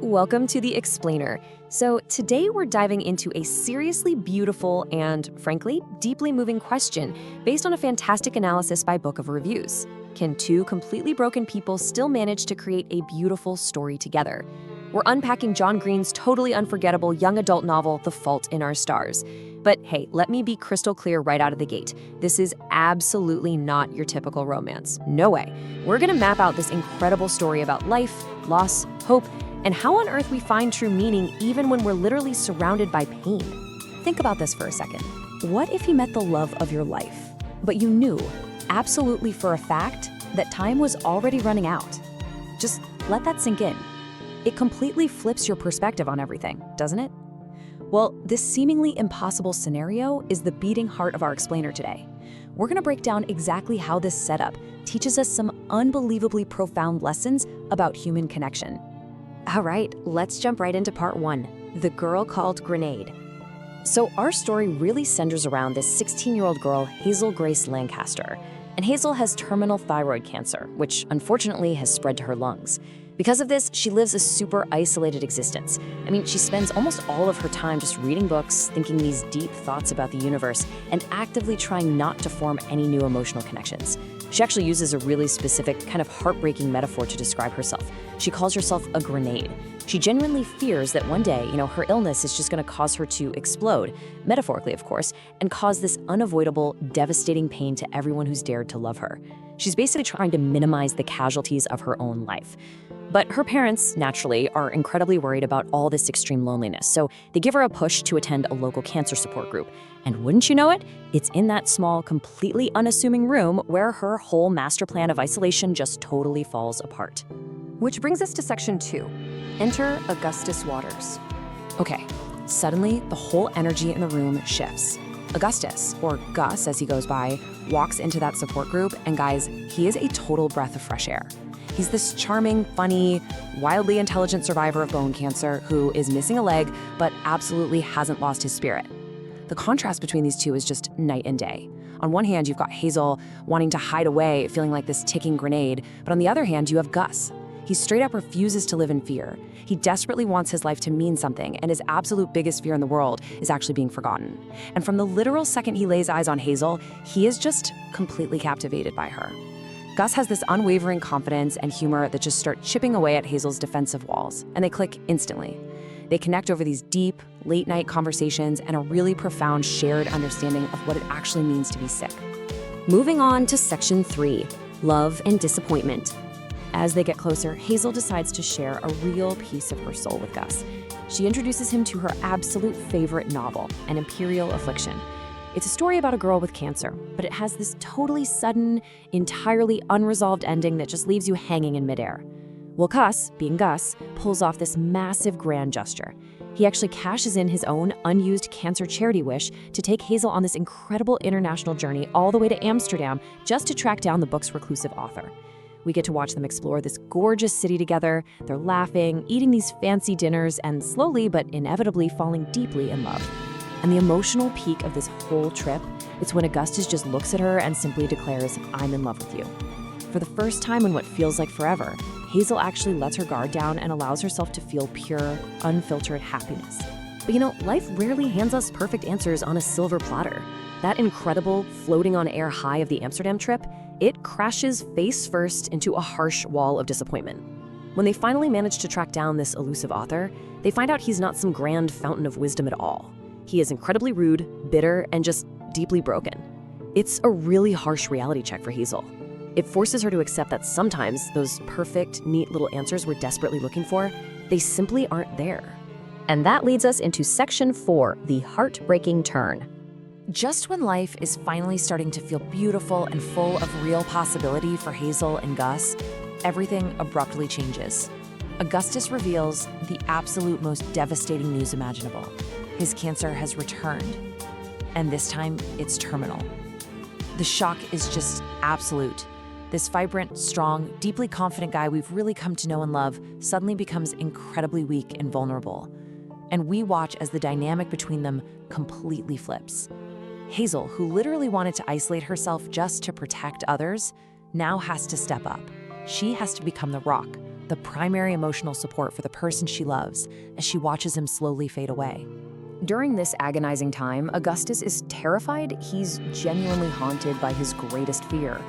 Welcome to The Explainer. So today we're diving into a seriously beautiful and, frankly, deeply moving question based on a fantastic analysis by Bookiva Reviews. Can two completely broken people still manage to create a beautiful story together? We're unpacking John Green's totally unforgettable young adult novel, The Fault in Our Stars. But hey, let me be crystal clear right out of the gate. This is absolutely not your typical romance. No way. We're gonna map out this incredible story about life, loss, hope, and how on earth we find true meaning even when we're literally surrounded by pain. Think about this for a second. What if you met the love of your life, but you knew, absolutely for a fact, that time was already running out? Just let that sink in. It completely flips your perspective on everything, doesn't it? Well, this seemingly impossible scenario is the beating heart of our explainer today. We're gonna break down exactly how this setup teaches us some unbelievably profound lessons about human connection. All right, let's jump right into part one, The Girl Called Grenade. So our story really centers around this 16-year-old girl, Hazel Grace Lancaster. And Hazel has terminal thyroid cancer, which unfortunately has spread to her lungs. Because of this, she lives a super isolated existence. I mean, she spends almost all of her time just reading books, thinking these deep thoughts about the universe, and actively trying not to form any new emotional connections. She actually uses a really specific, kind of heartbreaking metaphor to describe herself. She calls herself a grenade. She genuinely fears that one day, her illness is just gonna cause her to explode, metaphorically of course, and cause this unavoidable, devastating pain to everyone who's dared to love her. She's basically trying to minimize the casualties of her own life. But her parents, naturally, are incredibly worried about all this extreme loneliness, so they give her a push to attend a local cancer support group. And wouldn't you know it, it's in that small, completely unassuming room where her whole master plan of isolation just totally falls apart. Which brings us to section 2. Enter Augustus Waters. Okay, suddenly the whole energy in the room shifts. Augustus, or Gus as he goes by, walks into that support group, and guys, he is a total breath of fresh air. He's this charming, funny, wildly intelligent survivor of bone cancer who is missing a leg, but absolutely hasn't lost his spirit. The contrast between these two is just night and day. On one hand, you've got Hazel wanting to hide away, feeling like this ticking grenade, but on the other hand, you have Gus. He straight up refuses to live in fear. He desperately wants his life to mean something, and his absolute biggest fear in the world is actually being forgotten. And from the literal second he lays eyes on Hazel, he is just completely captivated by her. Gus has this unwavering confidence and humor that just start chipping away at Hazel's defensive walls, and they click instantly. They connect over these deep, late-night conversations and a really profound shared understanding of what it actually means to be sick. Moving on to section 3, Love and Disappointment. As they get closer, Hazel decides to share a real piece of her soul with Gus. She introduces him to her absolute favorite novel, An Imperial Affliction. It's a story about a girl with cancer, but it has this totally sudden, entirely unresolved ending that just leaves you hanging in midair. Well, Gus, being Gus, pulls off this massive grand gesture. He actually cashes in his own unused cancer charity wish to take Hazel on this incredible international journey all the way to Amsterdam just to track down the book's reclusive author. We get to watch them explore this gorgeous city together. They're laughing, eating these fancy dinners, and slowly but inevitably falling deeply in love. And the emotional peak of this whole trip, it's when Augustus just looks at her and simply declares, "I'm in love with you." For the first time in what feels like forever, Hazel actually lets her guard down and allows herself to feel pure, unfiltered happiness. But life rarely hands us perfect answers on a silver platter. That incredible floating on air high of the Amsterdam trip, it crashes face first into a harsh wall of disappointment. When they finally manage to track down this elusive author, they find out he's not some grand fountain of wisdom at all. He is incredibly rude, bitter, and just deeply broken. It's a really harsh reality check for Hazel. It forces her to accept that sometimes those perfect, neat little answers we're desperately looking for, they simply aren't there. And that leads us into section 4, the heartbreaking turn. Just when life is finally starting to feel beautiful and full of real possibility for Hazel and Gus, everything abruptly changes. Augustus reveals the absolute most devastating news imaginable. His cancer has returned, and this time it's terminal. The shock is just absolute. This vibrant, strong, deeply confident guy we've really come to know and love suddenly becomes incredibly weak and vulnerable. And we watch as the dynamic between them completely flips. Hazel, who literally wanted to isolate herself just to protect others, now has to step up. She has to become the rock, the primary emotional support for the person she loves as she watches him slowly fade away. During this agonizing time, Augustus is terrified. He's genuinely haunted by his greatest fear,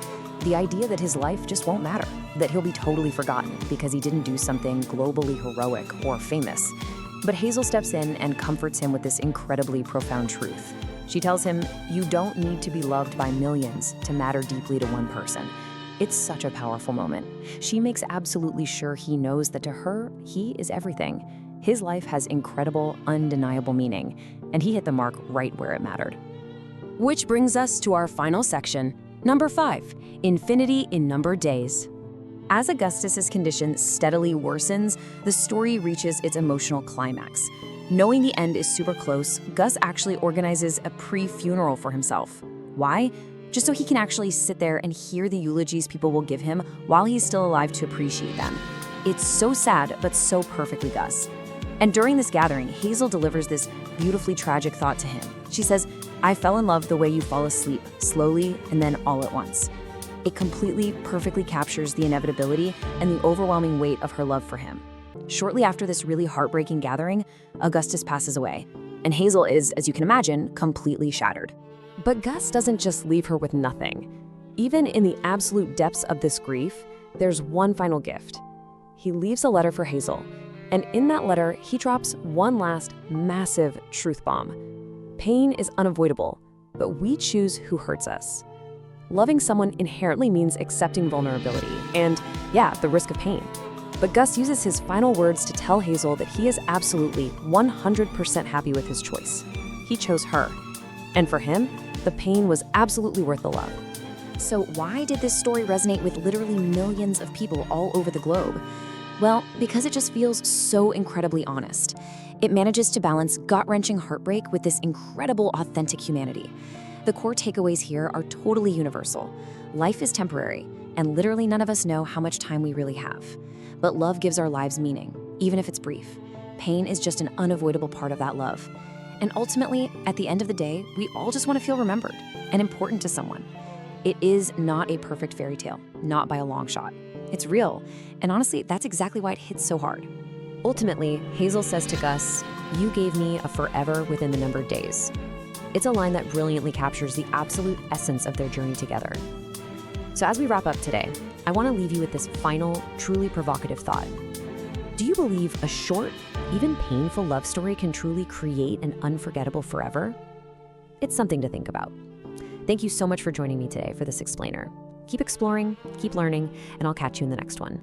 the idea that his life just won't matter, that he'll be totally forgotten because he didn't do something globally heroic or famous. But Hazel steps in and comforts him with this incredibly profound truth. She tells him, "You don't need to be loved by millions to matter deeply to one person." It's such a powerful moment. She makes absolutely sure he knows that to her, he is everything. His life has incredible, undeniable meaning, and he hit the mark right where it mattered. Which brings us to our final section, number 5, infinity in numbered days. As Augustus's condition steadily worsens, the story reaches its emotional climax. Knowing the end is super close, Gus actually organizes a pre-funeral for himself. Why? Just so he can actually sit there and hear the eulogies people will give him while he's still alive to appreciate them. It's so sad, but so perfectly Gus. And during this gathering, Hazel delivers this beautifully tragic thought to him. She says, "I fell in love the way you fall asleep, slowly and then all at once." It completely, perfectly captures the inevitability and the overwhelming weight of her love for him. Shortly after this really heartbreaking gathering, Augustus passes away, and Hazel is, as you can imagine, completely shattered. But Gus doesn't just leave her with nothing. Even in the absolute depths of this grief, there's one final gift. He leaves a letter for Hazel, and in that letter, he drops one last massive truth bomb. Pain is unavoidable, but we choose who hurts us. Loving someone inherently means accepting vulnerability and, yeah, the risk of pain. But Gus uses his final words to tell Hazel that he is absolutely 100% happy with his choice. He chose her. And for him, the pain was absolutely worth the love. So why did this story resonate with literally millions of people all over the globe? Well, because it just feels so incredibly honest. It manages to balance gut-wrenching heartbreak with this incredible, authentic humanity. The core takeaways here are totally universal. Life is temporary, and literally none of us know how much time we really have. But love gives our lives meaning, even if it's brief. Pain is just an unavoidable part of that love. And ultimately, at the end of the day, we all just want to feel remembered and important to someone. It is not a perfect fairy tale, not by a long shot. It's real, and honestly, that's exactly why it hits so hard. Ultimately, Hazel says to Gus, "You gave me a forever within the numbered days." It's a line that brilliantly captures the absolute essence of their journey together. So as we wrap up today, I want to leave you with this final, truly provocative thought. Do you believe a short, even painful love story can truly create an unforgettable forever? It's something to think about. Thank you so much for joining me today for this explainer. Keep exploring, keep learning, and I'll catch you in the next one.